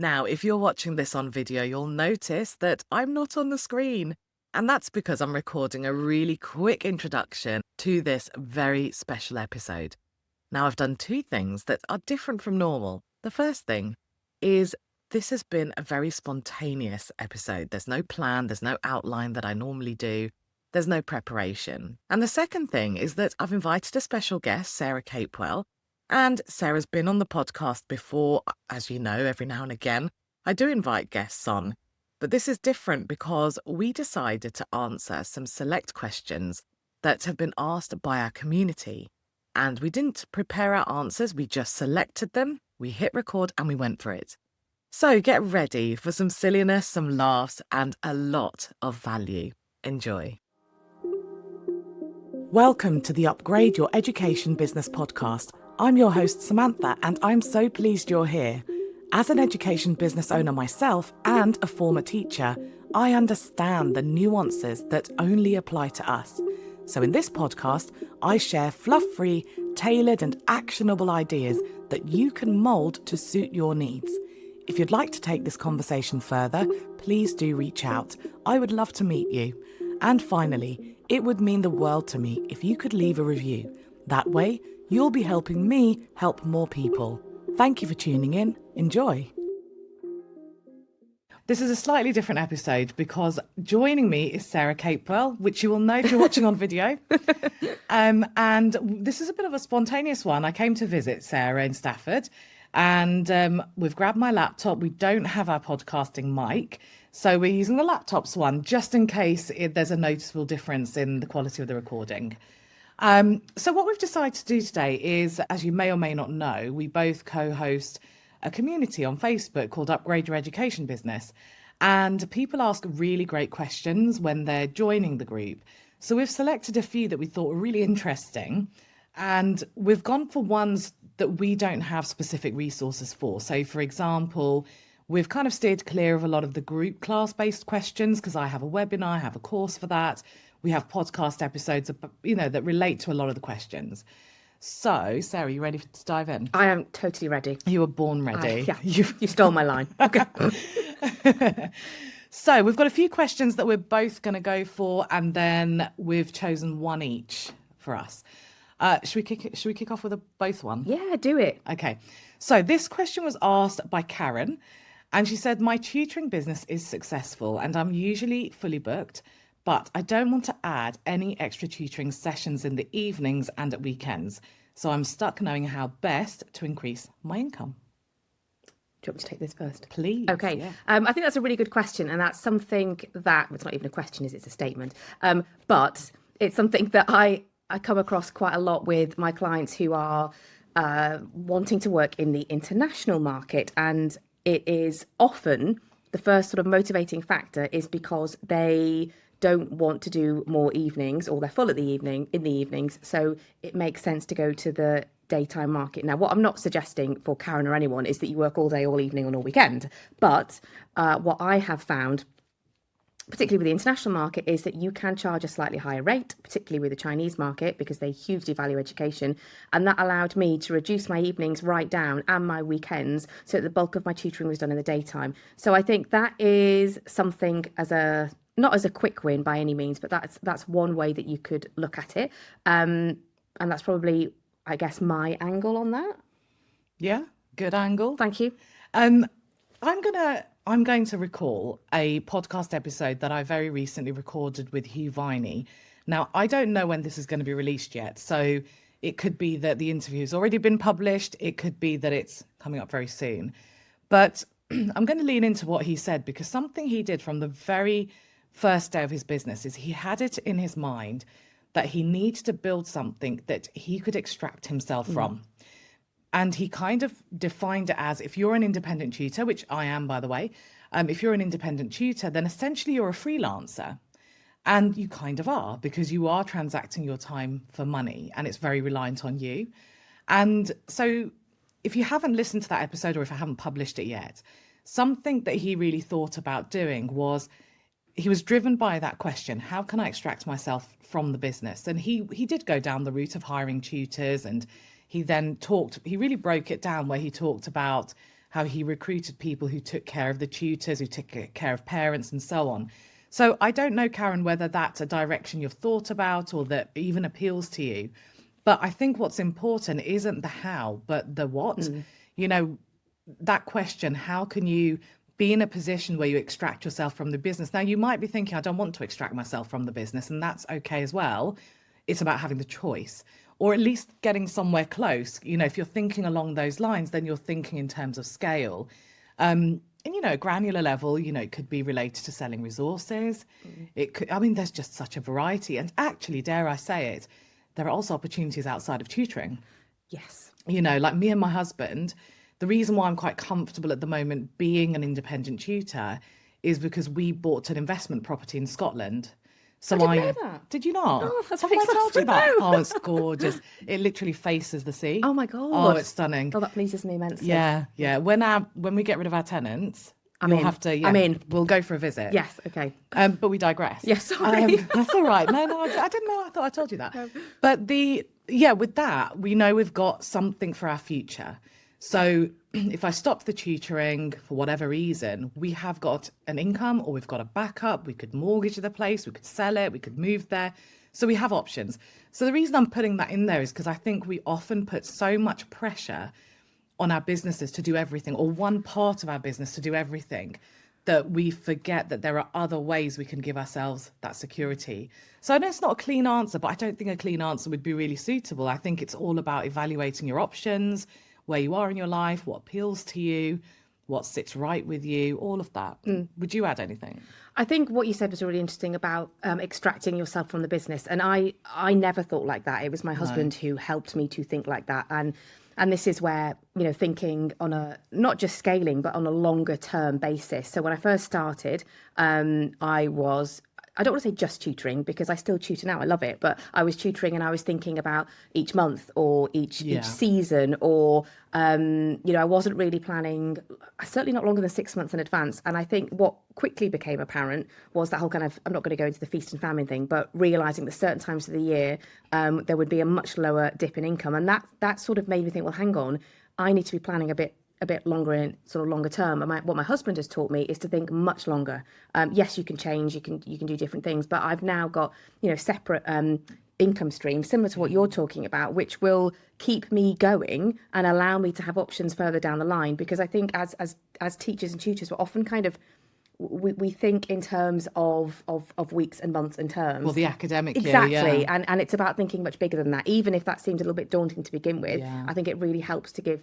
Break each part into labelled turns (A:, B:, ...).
A: Now, if you're watching this on video, you'll notice that I'm not on the screen. And that's because I'm recording a really quick introduction to this very special episode. Now, I've done two things that are different from normal. The first thing is this has been a very spontaneous episode. There's no plan, there's no outline that I normally do, there's no preparation. And the second thing is that I've invited a special guest, Sarah Capewell, and Sarah's been on the podcast before. As you know, every now and again, I do invite guests on. But this is different because we decided to answer some select questions that have been asked by our community. And we didn't prepare our answers, we just selected them, we hit record and we went for it. So get ready for some silliness, some laughs, and a lot of value. Enjoy. Welcome to the Upgrade Your Education Business podcast. I'm your host, Sumantha, and I'm so pleased you're here. As an education business owner myself and a former teacher, I understand the nuances that only apply to us. So in this podcast, I share fluff-free, tailored and actionable ideas that you can mould to suit your needs. If you'd like to take this conversation further, please do reach out. I would love to meet you. And finally, it would mean the world to me if you could leave a review. That way, you'll be helping me help more people. Thank you for tuning in. Enjoy. This is a slightly different episode because joining me is Sarah Capewell, which you will know if you're watching on video. And this is a bit of a spontaneous one. I came to visit Sarah in Stafford and we've grabbed my laptop. We don't have our podcasting mic, so we're using the laptop's one just in case there's a noticeable difference in the quality of the recording. So what we've decided to do today is, as you may or may not know, we both co-host a community on Facebook called Upgrade Your Education Business. And people ask really great questions when they're joining the group. So we've selected a few that we thought were really interesting. And we've gone for ones that we don't have specific resources for. So, for example, we've kind of steered clear of a lot of the group class-based questions because I have a webinar, I have a course for that. We have podcast episodes, that relate to a lot of the questions. So, Sarah, you ready to dive in?
B: I am totally ready.
A: You were born ready.
B: Yeah, you stole my line. Okay.
A: So we've got a few questions that we're both going to go for, and then we've chosen one each for us. Should we kick off with both one?
B: Yeah, do it.
A: Okay. So this question was asked by Karen, and she said, my tutoring business is successful and I'm usually fully booked, but I don't want to add any extra tutoring sessions in the evenings and at weekends. So I'm stuck knowing how best to increase my income.
B: Do you want me to take this first?
A: Please.
B: Okay.
A: Yeah.
B: I think that's a really good question. And that's something that, it's not even a question, it's a statement. But it's something that I come across quite a lot with my clients who are wanting to work in the international market. And it is often the first sort of motivating factor is because they don't want to do more evenings, or they're full in the evenings. So it makes sense to go to the daytime market. Now, what I'm not suggesting for Karen or anyone is that you work all day, all evening and all weekend. But what I have found, particularly with the international market, is that you can charge a slightly higher rate, particularly with the Chinese market, because they hugely value education. And that allowed me to reduce my evenings right down and my weekends, so that the bulk of my tutoring was done in the daytime. So I think that is something not as a quick win by any means, but that's one way that you could look at it. And that's probably, I guess, my angle on that.
A: Yeah, good angle.
B: Thank you.
A: I'm going to recall a podcast episode that I very recently recorded with Hugh Viney. Now, I don't know when this is going to be released yet, so it could be that the interview has already been published. It could be that it's coming up very soon. But I'm going to lean into what he said, because something he did from the very first day of his business is he had it in his mind that he needs to build something that he could extract himself from. And he kind of defined it as, if you're an independent tutor, which I am, by the way, if you're an independent tutor, then essentially you're a freelancer. And you kind of are, because you are transacting your time for money and it's very reliant on you. And so if you haven't listened to that episode, or if I haven't published it yet, something that he really thought about doing was, he was driven by that question, how can I extract myself from the business? And he did go down the route of hiring tutors, and he then really broke it down, where he talked about how he recruited people who took care of the tutors, who took care of parents and so on. So I don't know, Karen, whether that's a direction you've thought about or that even appeals to you. But I think what's important isn't the how, but the what. You know, that question, how can you be in a position where you extract yourself from the business? Now, you might be thinking, I don't want to extract myself from the business, and that's okay as well. It's about having the choice, or at least getting somewhere close. You know, if you're thinking along those lines, then you're thinking in terms of scale. And, you know, granular level, you know, it could be related to selling resources. It could, I mean, there's just such a variety. And actually, dare I say it, there are also opportunities outside of tutoring.
B: Yes.
A: You know, like me and my husband, the reason why I'm quite comfortable at the moment being an independent tutor is because we bought an investment property in Scotland. So
B: I didn't know that.
A: Did you not?
B: Oh, that's
A: Have I told you that?
B: exciting.
A: Oh, it's gorgeous. It literally faces the sea.
B: Oh my God.
A: Oh, it's stunning.
B: Oh, that pleases me immensely.
A: Yeah, yeah. When we get rid of our tenants,
B: I'm
A: you'll
B: in.
A: have to. Yeah,
B: I'm in.
A: We'll go for a visit.
B: Yes. Okay.
A: But we digress.
B: Yes. Sorry.
A: That's all right. No, I didn't know. I thought I told you that. But with that, we know we've got something for our future. So if I stop the tutoring for whatever reason, we have got an income or we've got a backup. We could mortgage the place, we could sell it, we could move there. So we have options. So the reason I'm putting that in there is because I think we often put so much pressure on our businesses to do everything, or one part of our business to do everything, that we forget that there are other ways we can give ourselves that security. So I know it's not a clean answer, but I don't think a clean answer would be really suitable. I think it's all about evaluating your options, where you are in your life, what appeals to you, what sits right with you, all of that. Would you add anything?
B: I think what you said was really interesting about extracting yourself from the business. And I never thought like that. It was my husband who helped me to think like that. And this is where, you know, thinking on a, not just scaling, but on a longer term basis. So when I first started, I don't want to say just tutoring because I still tutor now. I love it. But I was tutoring and I was thinking about each month or each season or, you know, I wasn't really planning, certainly not longer than 6 months in advance. And I think what quickly became apparent was that whole kind of, I'm not going to go into the feast and famine thing, but realizing that certain times of the year, there would be a much lower dip in income. And that sort of made me think, well, hang on, I need to be planning a bit longer in sort of longer term. And what my husband has taught me is to think much longer. Yes, you can change, you can do different things, but I've now got, you know, separate income streams similar to what you're talking about, which will keep me going and allow me to have options further down the line. Because I think as teachers and tutors, we're often kind of we think in terms of weeks and months and terms.
A: Well, the academic year,
B: exactly,
A: yeah.
B: and it's about thinking much bigger than that. Even if that seems a little bit daunting to begin with,
A: Yeah.
B: I think it really helps to give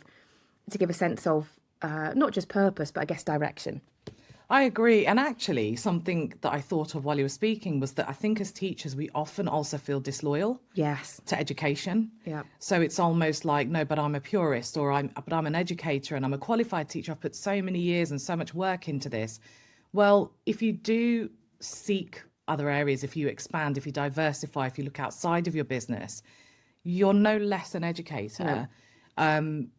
B: a sense of not just purpose, but I guess direction.
A: I agree. And actually, something that I thought of while you were speaking was that I think as teachers, we often also feel disloyal
B: Yes.
A: to education.
B: Yeah.
A: So it's almost like, no, but I'm a purist, or I'm an educator and I'm a qualified teacher. I've put so many years and so much work into this. Well, if you do seek other areas, if you expand, if you diversify, if you look outside of your business, you're no less an educator.
B: No.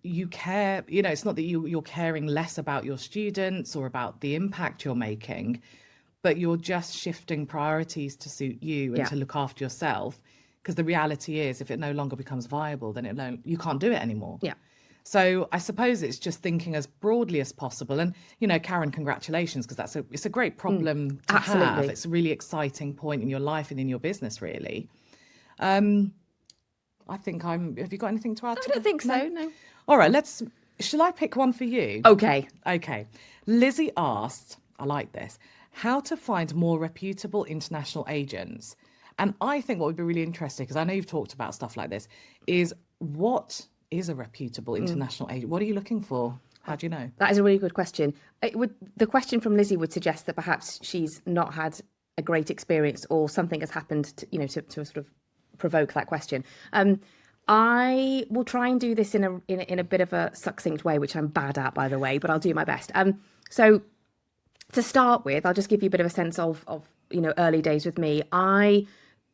A: You care, you know, it's not that you're caring less about your students or about the impact you're making, but you're just shifting priorities to suit you and
B: Yeah.
A: to look after yourself. Because the reality is, if it no longer becomes viable, then you can't do it anymore.
B: Yeah.
A: So I suppose it's just thinking as broadly as possible. And, you know, Karen, congratulations, because it's a great problem to have.
B: absolutely.
A: It's a really exciting point in your life and in your business, really. I think have you got anything to add?
B: I don't think so, no.
A: All right, shall I pick one for you?
B: Okay.
A: Okay. Lizzie asked, I like this, how to find more reputable international agents. And I think what would be really interesting, because I know you've talked about stuff like this, is what is a reputable international agent? What are you looking for? How do you know?
B: That is a really good question. The question from Lizzie would suggest that perhaps she's not had a great experience or something has happened to sort of provoke that question. I will try and do this in a bit of a succinct way, which I'm bad at, by the way, but I'll do my best. So to start with, I'll just give you a bit of a sense of early days with me. I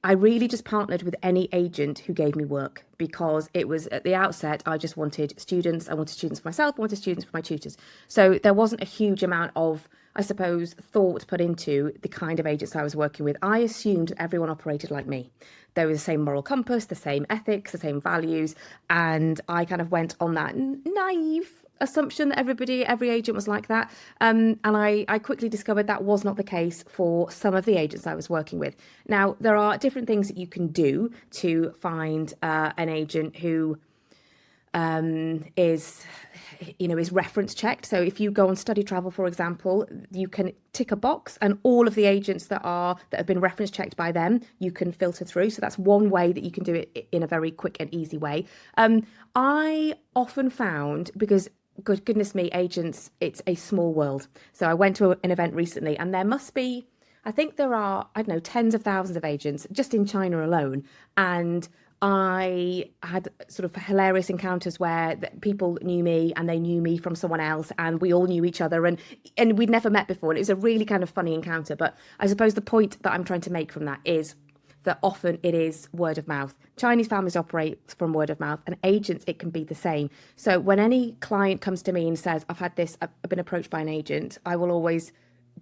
B: really just partnered with any agent who gave me work, because it was at the outset, I just wanted students. I wanted students for myself. I wanted students for my tutors. So there wasn't a huge amount of, I suppose, thought put into the kind of agents I was working with. I assumed everyone operated like me. There was the same moral compass, the same ethics, the same values. And I kind of went on that naive assumption that every agent was like that. And I quickly discovered that was not the case for some of the agents I was working with. Now, there are different things that you can do to find an agent who is reference checked. So if you go on Study Travel, for example, you can tick a box, and all of the agents that have been reference checked by them, you can filter through. So that's one way that you can do it in a very quick and easy way. I often found, because goodness me, agents, it's a small world. So I went to an event recently, and there must be, I think there are, I don't know, tens of thousands of agents just in China alone. And I had sort of hilarious encounters where people knew me and they knew me from someone else, and we all knew each other, and we'd never met before. And it was a really kind of funny encounter. But I suppose the point that I'm trying to make from that is that often it is word of mouth. Chinese families operate from word of mouth, and agents, it can be the same. So when any client comes to me and says, I've been approached by an agent, I will always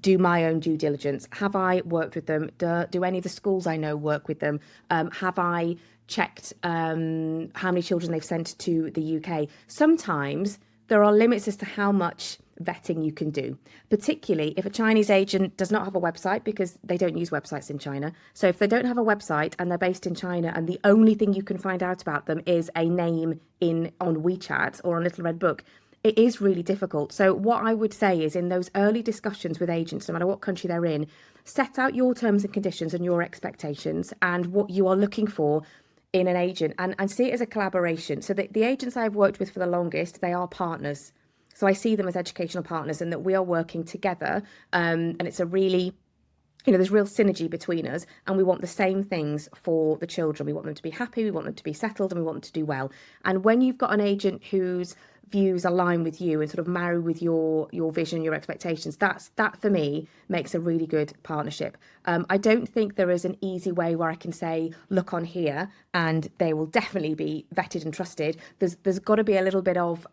B: do my own due diligence. Have I worked with them? Do any of the schools I know work with them? Have I checked how many children they've sent to the UK? Sometimes there are limits as to how much vetting you can do, particularly if a Chinese agent does not have a website, because they don't use websites in China. So if they don't have a website and they're based in China, and the only thing you can find out about them is a name on WeChat or on Little Red Book, it is really difficult. So what I would say is, in those early discussions with agents, no matter what country they're in, set out your terms and conditions and your expectations and what you are looking for in an agent, and see it as a collaboration. So the agents I've worked with for the longest, they are partners. So I see them as educational partners, and that we are working together. And it's a really, there's real synergy between us, and we want the same things for the children. We want them to be happy, we want them to be settled, and we want them to do well. And when you've got an agent whose views align with you and sort of marry with your vision, your expectations, that for me makes a really good partnership. I don't think there is an easy way where I can say, look on here and they will definitely be vetted and trusted. There's got to be a little bit of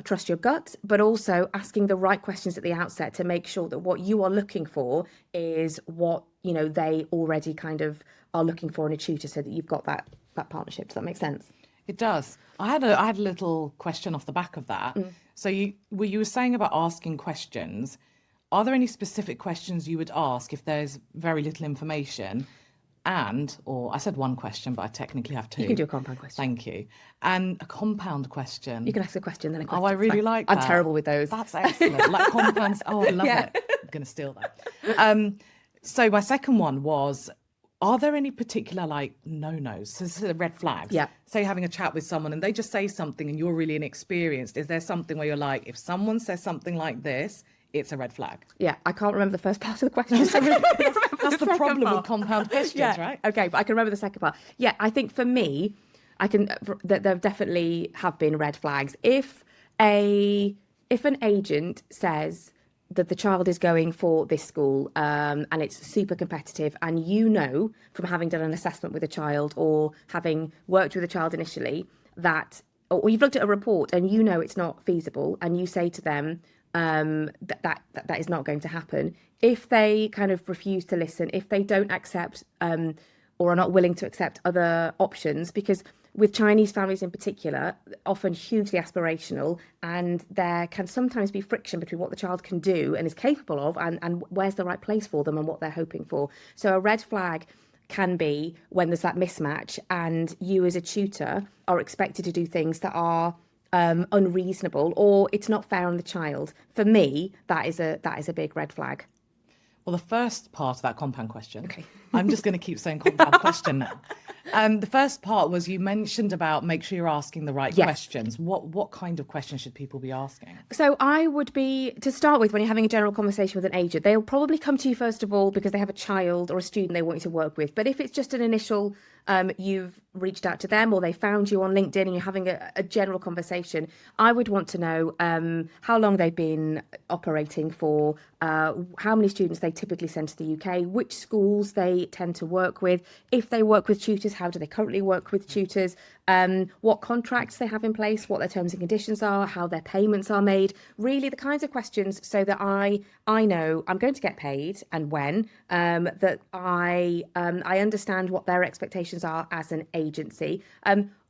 B: trust your gut, but also asking the right questions at the outset to make sure that what you are looking for is what they already kind of are looking for in a tutor, so that you've got that partnership. Does that make sense?
A: It does. I had a little question off the back of that. So you were saying about asking questions. Are there any specific questions you would ask if there's very little information? Or I said one question, but I technically have two.
B: You can do a compound question.
A: Thank you. And a compound question.
B: You can ask a question, then a question.
A: Oh, I really like that.
B: I'm terrible with those.
A: That's excellent. Like compounds. Oh, I love it. I'm going to steal that. So my second one was, are there any particular no-nos, so red flags?
B: Yeah.
A: Say you're having a chat with someone and they just say something and you're really inexperienced. Is there something where you're like, if someone says something like this, it's a red flag?
B: Yeah, I can't remember the first part of the question.
A: That's the problem with compound questions, right?
B: Okay, but I can remember the second part. Yeah, I think for me, there definitely have been red flags. If an agent says that the child is going for this school and it's super competitive, and from having done an assessment with a child or having worked with a child initially, that, or you've looked at a report and it's not feasible, and you say to them that is not going to happen, if they kind of refuse to listen, if they don't accept or are not willing to accept other options, because with Chinese families in particular, often hugely aspirational, and there can sometimes be friction between what the child can do and is capable of and where's the right place for them and what they're hoping for. So a red flag can be when there's that mismatch and you as a tutor are expected to do things that are unreasonable, or it's not fair on the child. For me, that is a big red flag.
A: Well, the first part of that compound question,
B: okay.
A: I'm just going to keep saying compound question now. The first part was, you mentioned about make sure you're asking the right questions. What kind of questions should people be asking?
B: So I would be, to start with, when you're having a general conversation with an agent, they'll probably come to you first of all because they have a child or a student they want you to work with. But if it's just an initial, you've reached out to them or they found you on LinkedIn and you're having a general conversation, I would want to know how long they've been operating for, how many students they typically send to the UK, which schools they tend to work with, if they work with tutors, how do they currently work with tutors, what contracts they have in place, what their terms and conditions are, how their payments are made, really the kinds of questions, so that I know I'm going to get paid and when, that I understand what their expectations are as an agency.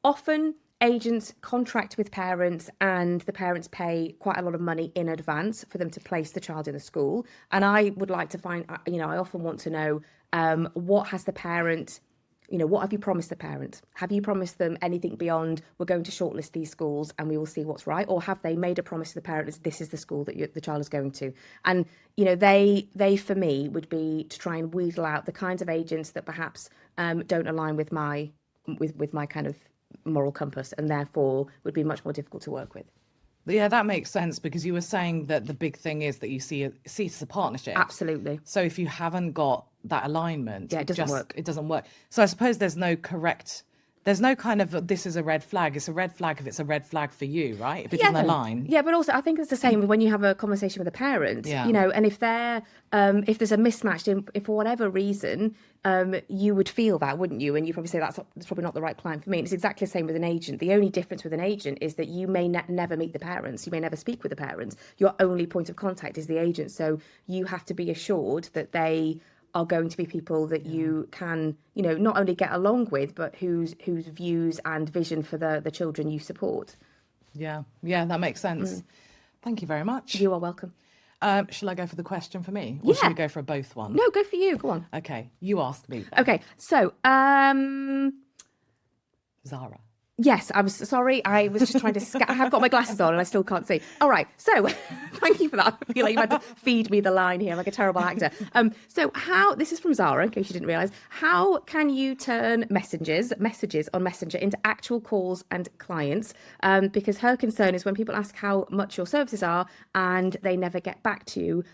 B: Often agents contract with parents and the parents pay quite a lot of money in advance for them to place the child in the school. And I would like to find, I often want to know, what has the parent, what have you promised the parent? Have you promised them anything beyond, we're going to shortlist these schools and we will see what's right? Or have they made a promise to the parent as this is the school that the child is going to? And, they for me would be to try and wheedle out the kinds of agents that perhaps don't align with my kind of moral compass, and therefore would be much more difficult to work with.
A: Yeah, that makes sense, because you were saying that the big thing is that you see it as a partnership.
B: Absolutely.
A: So if you haven't got that alignment,
B: it doesn't work.
A: It doesn't work. So I suppose there's no kind of this is a red flag. It's a red flag if it's a red flag for you, right? If it doesn't align.
B: Yeah, but also I think it's the same when you have a conversation with a parent, and if they're if there's a mismatch, if for whatever reason, you would feel that, wouldn't you? And you probably say that's probably not the right client for me. And it's exactly the same with an agent. The only difference with an agent is that you may never meet the parents. You may never speak with the parents. Your only point of contact is the agent. So you have to be assured that they are going to be people that you can, not only get along with, but whose views and vision for the children you support.
A: Yeah, that makes sense. Thank you very much.
B: You are welcome.
A: Shall I go for the question for me? Or should we go for a both one?
B: No, go for you. Go on.
A: Okay, you asked me.
B: Okay, so,
A: Zara.
B: Yes, I was sorry. I was just trying to I have got my glasses on and I still can't see. All right. So thank you for that. I feel like you had to feed me the line here. I'm like a terrible actor. So this is from Zara, in case you didn't realise. How can you turn messages on Messenger into actual calls and clients? Because her concern is when people ask how much your services are and they never get back to you,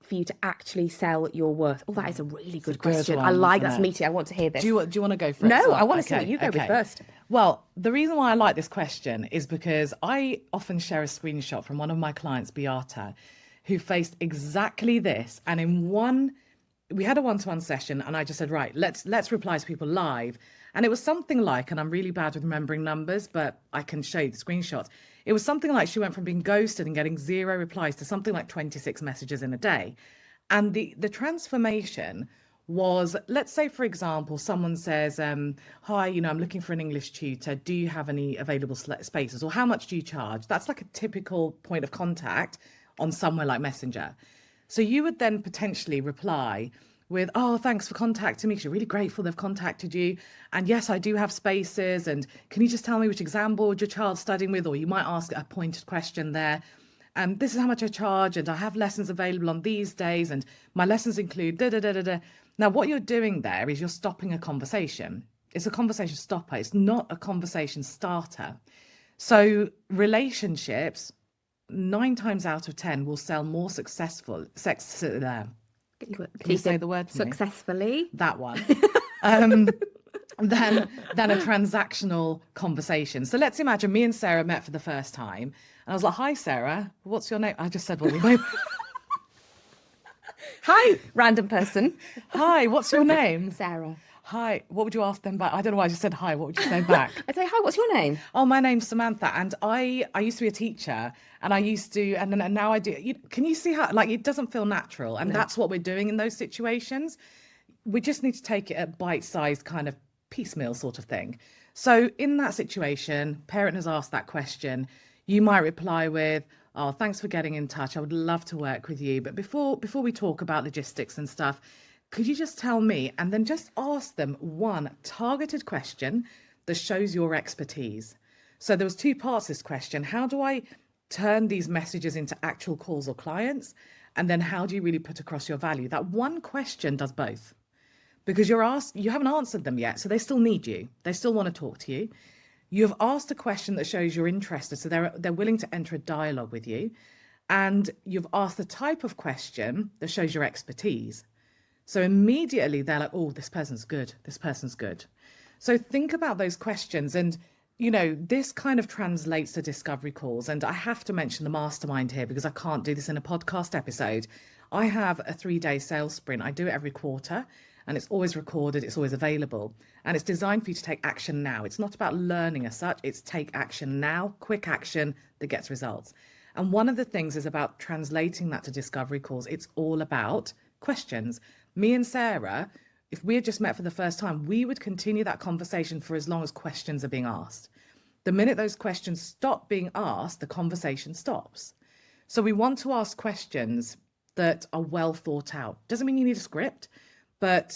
B: for you to actually sell your worth. Oh, that is a really good question.
A: One,
B: I like that's meaty. I want to hear this.
A: Do you want to go for it?
B: No, I want to see what you go with first.
A: Well, the reason why I like this question is because I often share a screenshot from one of my clients, Beata, who faced exactly this. And we had a one-to-one session and I just said, right, let's reply to people live. And it was something like, and I'm really bad with remembering numbers, but I can show you the screenshots. It was something like she went from being ghosted and getting 0 replies to something like 26 messages in a day. And the transformation was, let's say, for example, someone says, hi, I'm looking for an English tutor. Do you have any available spaces? Or how much do you charge? That's like a typical point of contact on somewhere like Messenger. So you would then potentially reply with, oh, thanks for contacting me. You're really grateful they've contacted you. And yes, I do have spaces. And can you just tell me which exam board your child's studying with? Or you might ask a pointed question there. This is how much I charge. And I have lessons available on these days. And my lessons include da da da da da. Now, what you're doing there is you're stopping a conversation. It's a conversation stopper. It's not a conversation starter. So relationships, 9 times out of 10, will sell more successful. Can you say the word
B: successfully?
A: That one. than a transactional conversation. So let's imagine me and Sarah met for the first time. And I was like, hi, Sarah. What's your name? I just said what we both...
B: Hi, random person.
A: Hi, what's your name?
B: Sarah.
A: Hi, what would you ask them back? I don't know why I just said hi. What would you say back?
B: I'd say, hi, what's your name?
A: Oh, my name's Sumantha. And I used to be a teacher and I used to, and now I do. Can you see how, it doesn't feel natural? And that's what we're doing in those situations. We just need to take it at bite-sized kind of piecemeal sort of thing. So in that situation, parent has asked that question. You might reply with, oh, thanks for getting in touch. I would love to work with you. But before we talk about logistics and stuff, could you just tell me, and then just ask them one targeted question that shows your expertise. So there was 2 parts to this question. How do I turn these messages into actual calls or clients? And then how do you really put across your value? That one question does both. Because you haven't answered them yet, so they still need you. They still want to talk to you. You've asked a question that shows you're interested, so they're willing to enter a dialogue with you. And you've asked the type of question that shows your expertise. So immediately they're like, oh, this person's good. This person's good. So think about those questions. And, this kind of translates to discovery calls. And I have to mention the mastermind here because I can't do this in a podcast episode. I have a 3-day sales sprint. I do it every quarter. And it's always recorded, it's always available. And it's designed for you to take action now. It's not about learning as such, it's take action now, quick action that gets results. And one of the things is about translating that to discovery calls. It's all about questions. Me and Sarah, if we had just met for the first time, we would continue that conversation for as long as questions are being asked. The minute those questions stop being asked, the conversation stops. So we want to ask questions that are well thought out. Doesn't mean you need a script, but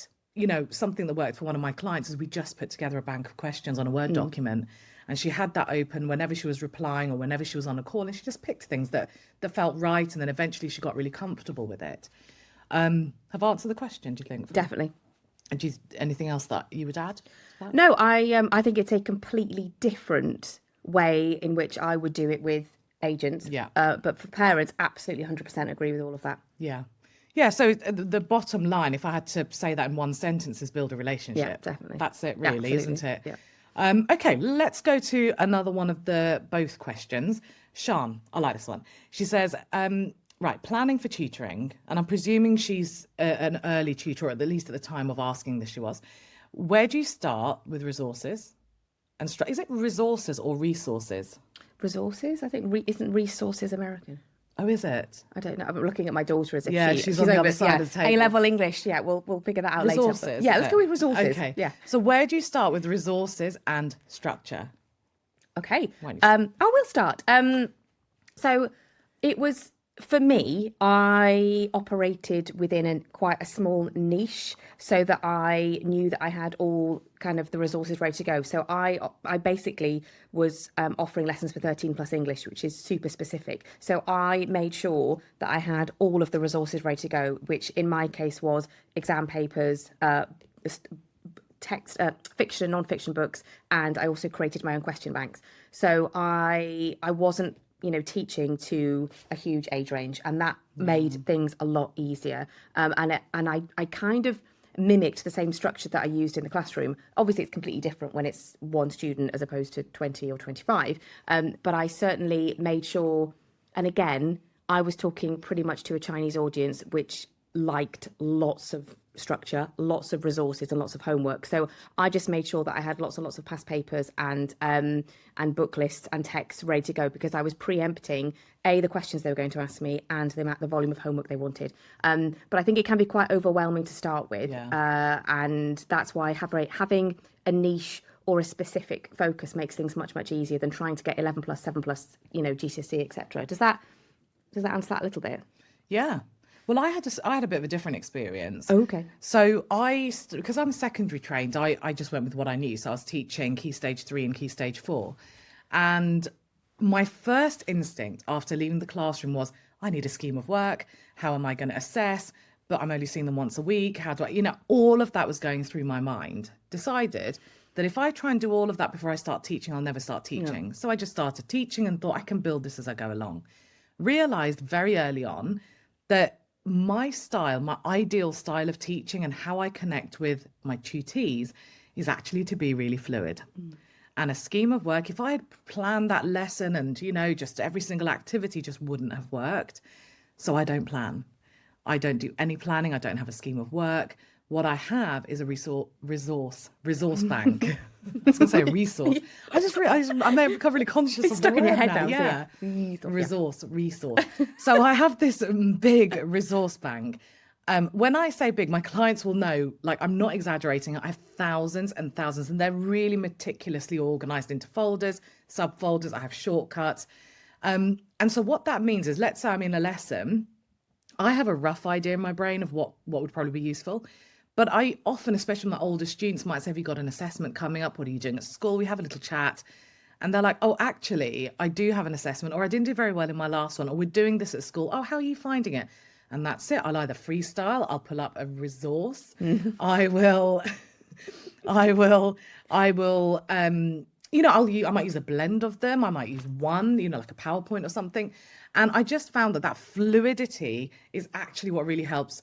A: something that worked for one of my clients is we just put together a bank of questions on a Word document, and she had that open whenever she was replying or whenever she was on a call, and she just picked things that felt right, and then eventually she got really comfortable with it. Have I answered the question, do you think?
B: Definitely.
A: And anything else that you would add?
B: No, I think it's a completely different way in which I would do it with agents.
A: Yeah.
B: But for parents, absolutely 100% agree with all of that.
A: Yeah. Yeah, so the bottom line, if I had to say that in one sentence, is build a relationship.
B: Yeah, definitely.
A: That's it, really,
B: Absolutely.
A: isn't it?
B: Yeah.
A: Okay, let's go to another one of the both questions. Sean, I like this one. She says, right, planning for tutoring, and I'm presuming she's an early tutor, or at least at the time of asking this she was. Where do you start with resources? And is it resources or resources?
B: Resources? I think isn't resources American?
A: Oh, is it?
B: I don't know. I'm looking at my daughter as if
A: she's on the other side of the table.
B: A-level English. Yeah, we'll figure that out
A: Resources,
B: later. Yeah, let's go with resources.
A: Okay.
B: Yeah.
A: So where do you start with resources and structure?
B: Okay.
A: Why don't you
B: I will start. So it was, for me, I operated within quite a small niche so that I knew that I had all kind of the resources ready to go. So I basically was offering lessons for 13 plus English, which is super specific. So I made sure that I had all of the resources ready to go, which in my case was exam papers, text, fiction and non-fiction books, and I also created my own question banks. So I wasn't teaching to a huge age range, and that made things a lot easier. And I kind of mimicked the same structure that I used in the classroom. Obviously, it's completely different when it's one student as opposed to 20 or 25. But I certainly made sure, and again, I was talking pretty much to a Chinese audience, which liked lots of structure, lots of resources, and lots of homework. So I just made sure that I had lots and lots of past papers and book lists and texts ready to go, because I was preempting the questions they were going to ask me and the volume of homework they wanted. But I think it can be quite overwhelming to start with, and that's why having a niche or a specific focus makes things much, much easier than trying to get 11 plus, 7 plus, GCSE, etc. Does that answer that a little bit?
A: Yeah. Well, I had a bit of a different experience.
B: Oh, okay.
A: So because I'm secondary trained, I just went with what I knew. So I was teaching Key Stage 3 and Key Stage 4. And my first instinct after leaving the classroom was, I need a scheme of work. How am I going to assess? But I'm only seeing them once a week. How do I, all of that was going through my mind. Decided that if I try and do all of that before I start teaching, I'll never start teaching. Yeah. So I just started teaching and thought I can build this as I go along. Realized very early on that my style, my ideal style of teaching and how I connect with my tutees is actually to be really fluid. And a scheme of work, if I had planned that lesson and, just every single activity just wouldn't have worked. So I don't plan. I don't do any planning. I don't have a scheme of work. What I have is a resource bank. I was going to say resource. I may have become really conscious of the
B: stuck in your head now.
A: Yeah. Resource. So I have this big resource bank. When I say big, my clients will know, I'm not exaggerating. I have thousands and thousands, and they're really meticulously organized into folders, subfolders. I have shortcuts. And so what that means is, let's say I'm in a lesson, I have a rough idea in my brain of what would probably be useful. But I often, especially my older students, might say, have you got an assessment coming up? What are you doing at school? We have a little chat. And they're like, oh, actually, I do have an assessment, or I didn't do very well in my last one, or we're doing this at school. Oh, how are you finding it? And that's it. I'll either freestyle, I'll pull up a resource. I might use a blend of them. I might use one, like a PowerPoint or something. And I just found that fluidity is actually what really helps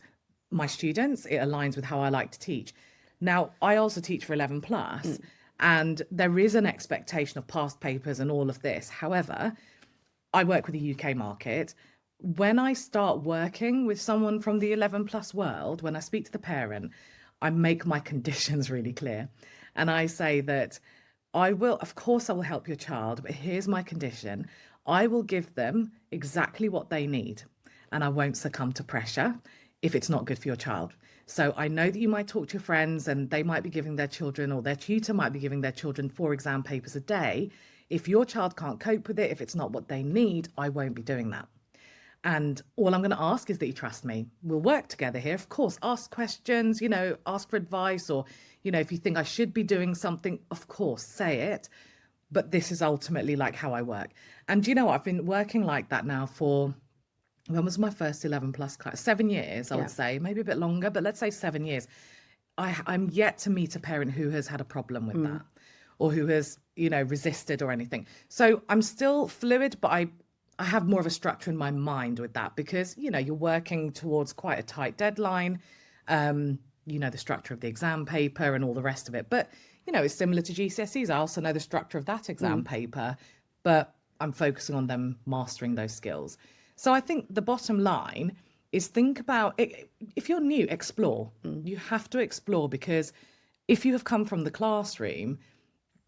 A: my students. It aligns with how I like to teach. Now, I also teach for 11 plus, and there is an expectation of past papers and all of this. However, I work with the UK market. When I start working with someone from the 11 plus world, when I speak to the parent, I make my conditions really clear. And I say that of course I will help your child, but here's my condition. I will give them exactly what they need, and I won't succumb to pressure if it's not good for your child. So I know that you might talk to your friends and they might be giving their children, or their tutor might be giving their children 4 exam papers a day. if your child can't cope with it, if it's not what they need, I won't be doing that. And all I'm going to ask is that you trust me. We'll work together here. Of course, ask questions, ask for advice, or, if you think I should be doing something, of course, say it. But this is ultimately like how I work. And I've been working like that now for, when was my first 11 plus class? 7 years, I would say, maybe a bit longer, but let's say 7 years. I'm yet to meet a parent who has had a problem with that, or who has, resisted or anything. So I'm still fluid, but I have more of a structure in my mind with that, because, you're working towards quite a tight deadline, the structure of the exam paper and all the rest of it. But, it's similar to GCSEs. I also know the structure of that exam paper, but I'm focusing on them mastering those skills. So I think the bottom line is think about it. If you're new, explore. You have to explore, because if you have come from the classroom,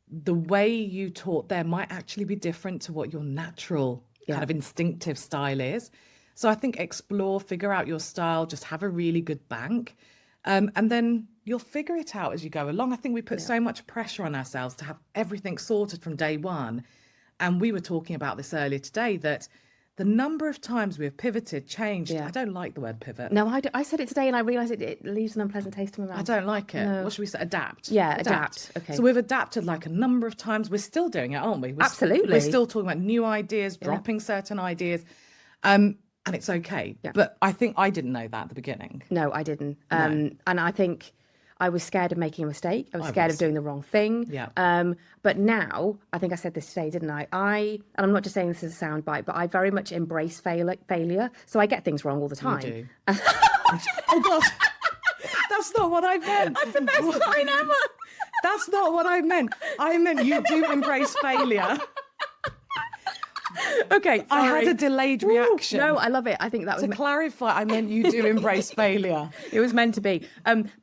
A: the way you taught there might actually be different to what your natural kind of instinctive style is. So I think explore, figure out your style, just have a really good bank. And then you'll figure it out as you go along. I think we put so much pressure on ourselves to have everything sorted from day one. And we were talking about this earlier today, that the number of times we have pivoted, changed. I don't like the word pivot.
B: No, I said it today and I realised it leaves an unpleasant taste in my mouth.
A: I don't like it.
B: No.
A: What should we say? Adapt.
B: Yeah, adapt. Okay.
A: So we've adapted like a number of times. We're still doing it, aren't we?
B: Absolutely.
A: We're still talking about new ideas, dropping certain ideas. And it's okay. Yeah. But I think I didn't know that at the beginning.
B: No, I didn't. And I think I was scared of making a mistake. I was scared of doing the wrong thing.
A: Yeah.
B: But now, I think I said this today, didn't I? And I'm not just saying this as a soundbite, but I very much embrace failure. So I get things wrong all the time.
A: You do. Oh, God. That's not what I meant.
B: That's the best line ever.
A: That's not what I meant. I meant you do embrace failure.
B: Okay, sorry.
A: I had a delayed reaction.
B: No, I love it. I think that was
A: to clarify. I meant you do embrace failure.
B: It was meant to be.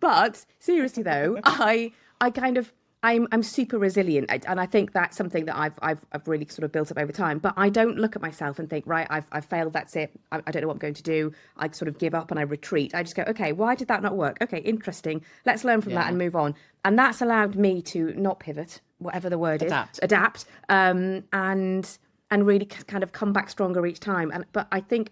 B: But seriously though, I'm super resilient, and I think that's something that I've really sort of built up over time. But I don't look at myself and think, right, I've failed. That's it. I don't know what I'm going to do. I sort of give up and I retreat. I just go, okay, why did that not work? Okay, interesting. Let's learn from that and move on. And that's allowed me to not pivot, whatever the word is, adapt, and really kind of come back stronger each time. But I think,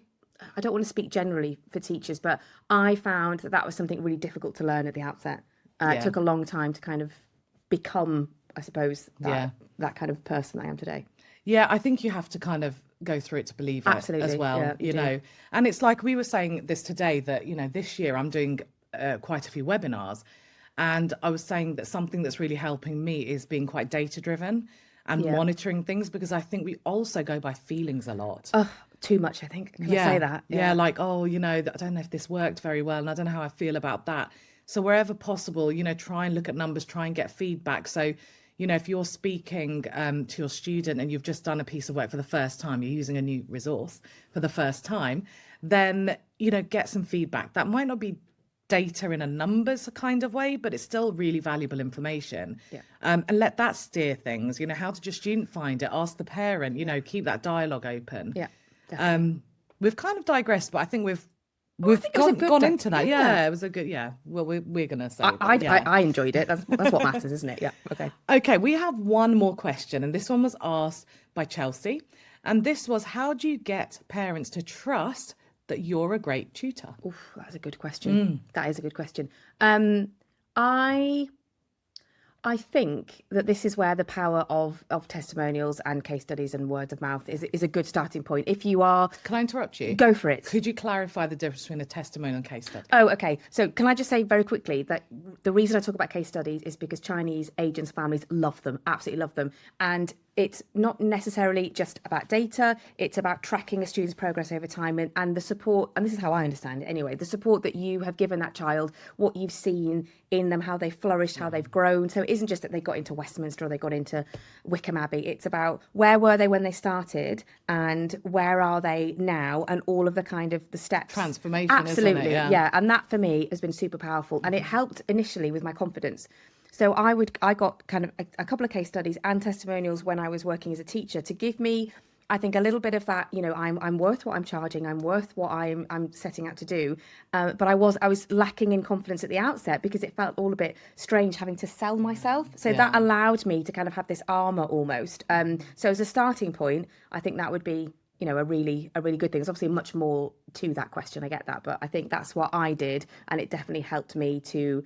B: I don't want to speak generally for teachers, but I found that was something really difficult to learn at the outset. It took a long time to kind of become, I suppose, that kind of person I am today. Yeah,
A: I think you have to kind of go through it to believe it.
B: Absolutely.
A: As well, you know. And it's like we were saying this today, that, this year I'm doing quite a few webinars, and I was saying that something that's really helping me is being quite data driven and monitoring things, because I think we also go by feelings a lot.
B: Too much, I think. Can I say that?
A: Yeah, like, I don't know if this worked very well, and I don't know how I feel about that. So wherever possible, try and look at numbers, try and get feedback. So, if you're speaking to your student and you've just done a piece of work for the first time, you're using a new resource for the first time, then, get some feedback. That might not be data in a numbers kind of way, but it's still really valuable information. And let that steer things. How did your student find it? Ask the parent, keep that dialogue open. We've kind of digressed, but I think we've gone into that. It was a good, well, we're gonna say
B: I enjoyed it. That's what matters, isn't it?
A: Okay, we have one more question, and this one was asked by Chelsea, and this was, how do you get parents to trust that you're a great tutor?
B: Oof, that's a good question. That is a good question. I think that this is where the power of testimonials and case studies and word of mouth is a good starting point. If you are...
A: Can I interrupt you?
B: Go for it.
A: Could you clarify the difference between a testimonial and case study?
B: Oh, okay. So can I just say very quickly that the reason I talk about case studies is because Chinese agents' families love them, absolutely love them. And it's not necessarily just about data. It's about tracking a student's progress over time and the support, and this is how I understand it anyway, the support that you have given that child, what you've seen in them, how they've flourished, how they've grown. So it isn't just that they got into Westminster or they got into Wickham Abbey. It's about where were they when they started and where are they now, and all of the kind of the steps.
A: Transformation,
B: absolutely,
A: isn't it?
B: Yeah. And that for me has been super powerful, and it helped initially with my confidence. So I got kind of a couple of case studies and testimonials when I was working as a teacher to give me, I think a little bit of that, I'm worth what I'm charging, I'm worth what I'm setting out to do. But I was lacking in confidence at the outset because it felt all a bit strange having to sell myself. So that allowed me to kind of have this armor almost. So as a starting point, I think that would be, a really good thing. There's obviously much more to that question. I get that, but I think that's what I did, and it definitely helped me to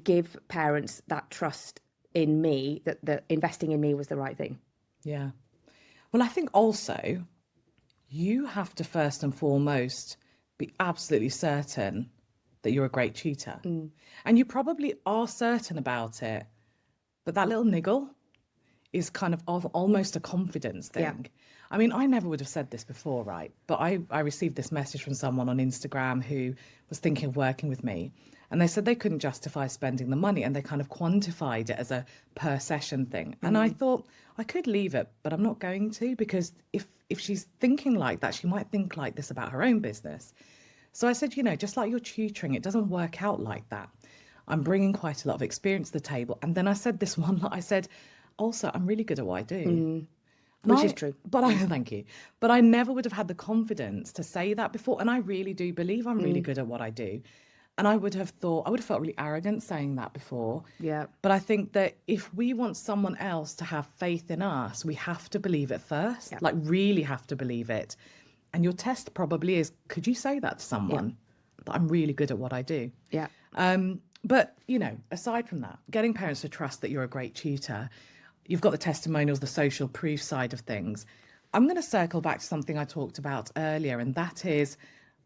B: give parents that trust in me, that investing in me was the right thing.
A: Yeah. Well, I think also you have to first and foremost be absolutely certain that you're a great tutor. And you probably are certain about it, but that little niggle is kind of almost a confidence thing.
B: Yeah.
A: I mean, I never would have said this before, right? But I received this message from someone on Instagram who was thinking of working with me. And they said they couldn't justify spending the money, and they kind of quantified it as a per session thing. And I thought I could leave it, but I'm not going to, because if she's thinking like that, she might think like this about her own business. So I said, just like your tutoring, it doesn't work out like that. I'm bringing quite a lot of experience to the table. And then I said this one, I said, also, I'm really good at what I do.
B: Which is true.
A: But thank you. But I never would have had the confidence to say that before. And I really do believe I'm really good at what I do. And I would have felt really arrogant saying that before.
B: Yeah.
A: But I think that if we want someone else to have faith in us, we have to believe it first, like really have to believe it. And your test probably is, could you say that to someone? That I'm really good at what I do.
B: Yeah.
A: But, aside from that, getting parents to trust that you're a great tutor, you've got the testimonials, the social proof side of things. I'm going to circle back to something I talked about earlier, and that is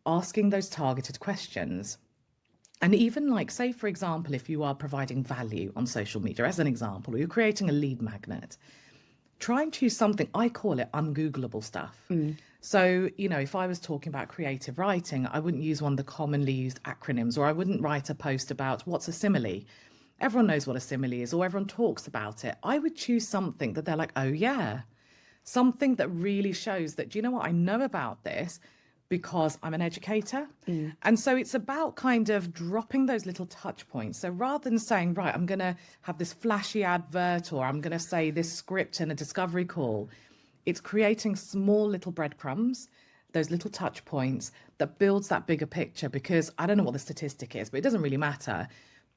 A: asking those targeted questions. And even say, for example, if you are providing value on social media, as an example, or you're creating a lead magnet, try and choose something, I call it ungoogleable stuff. So, if I was talking about creative writing, I wouldn't use one of the commonly used acronyms, or I wouldn't write a post about what's a simile. Everyone knows what a simile is, or everyone talks about it. I would choose something that they're like, oh yeah, something that really shows that, do you know what, I know about this because I'm an educator. And so it's about kind of dropping those little touch points. So rather than saying, right, I'm going to have this flashy advert, or I'm going to say this script in a discovery call, it's creating small little breadcrumbs, those little touch points that builds that bigger picture. Because I don't know what the statistic is, but it doesn't really matter.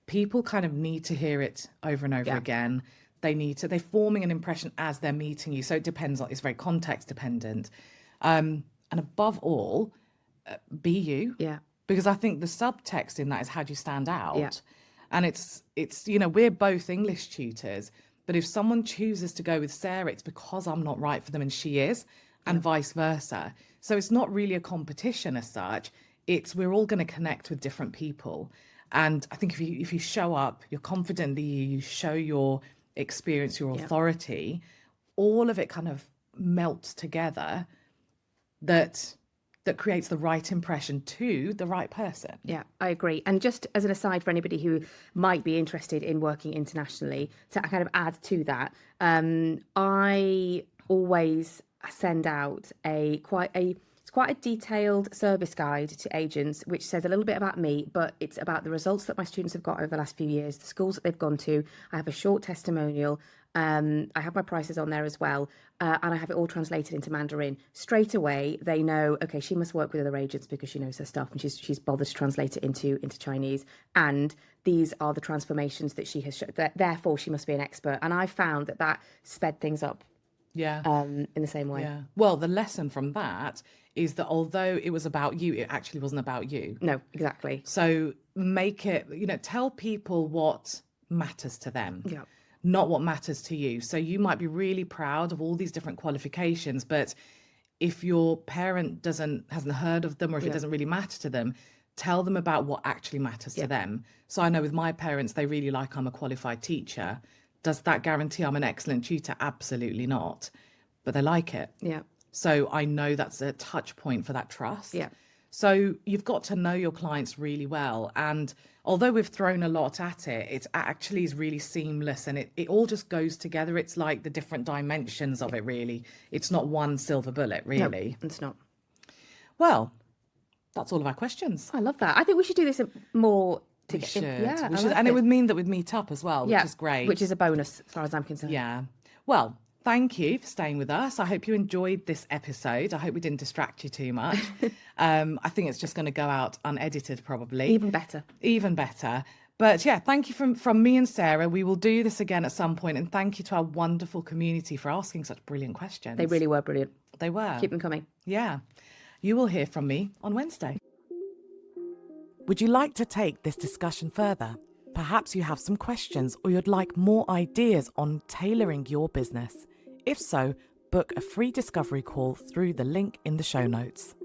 A: People kind of need to hear it over and over again. They're forming an impression as they're meeting you. So it depends it's very context dependent. And above all, be you.
B: Yeah.
A: Because I think the subtext in that is, how do you stand out?
B: Yeah.
A: And it's we're both English tutors, but if someone chooses to go with Sarah, it's because I'm not right for them and she is, and vice versa. So it's not really a competition as such. We're all going to connect with different people. And I think if you show up, you're confident, you show your experience, your authority, all of it kind of melts together that creates the right impression to the right person.
B: Yeah, I agree. And just as an aside for anybody who might be interested in working internationally, to kind of add to that, I always send out quite a detailed service guide to agents, which says a little bit about me, but it's about the results that my students have got over the last few years, the schools that they've gone to. I have a short testimonial. I have my prices on there as well. And I have it all translated into Mandarin. Straight away, they know, okay, she must work with other agents because she knows her stuff, and she's bothered to translate it into Chinese. And these are the transformations that she has shown. Therefore, she must be an expert. And I found that sped things up.
A: Yeah.
B: In the same way.
A: Yeah. Well, the lesson from that is that although it was about you, it actually wasn't about you.
B: No, exactly.
A: So make it, tell people what matters to them.
B: Yeah.
A: Not what matters to you. So you might be really proud of all these different qualifications, but if your parent hasn't heard of them, or if it doesn't really matter to them, tell them about what actually matters to them. So I know with my parents, they really like I'm a qualified teacher. Does that guarantee I'm an excellent tutor? Absolutely not. But they like it.
B: Yeah.
A: So I know that's a touch point for that trust.
B: Yeah.
A: So you've got to know your clients really well. And although we've thrown a lot at it, it actually is really seamless, and it all just goes together. It's like the different dimensions of it, really. It's not one silver bullet, really.
B: No, it's not.
A: Well, that's all of our questions.
B: I love that. I think we should do this more
A: We should.
B: Yeah,
A: we should. And it would mean that we'd meet up as well, which is great.
B: Which is a bonus as far as I'm concerned.
A: Yeah. Well, thank you for staying with us. I hope you enjoyed this episode. I hope we didn't distract you too much. I think it's just going to go out unedited, probably.
B: Even better.
A: Even better. But yeah, thank you from me and Sarah. We will do this again at some point. And thank you to our wonderful community for asking such brilliant questions.
B: They really were brilliant.
A: They were.
B: Keep them coming.
A: Yeah. You will hear from me on Wednesday. Would you like to take this discussion further? Perhaps you have some questions or you'd like more ideas on tailoring your business. If so, book a free discovery call through the link in the show notes.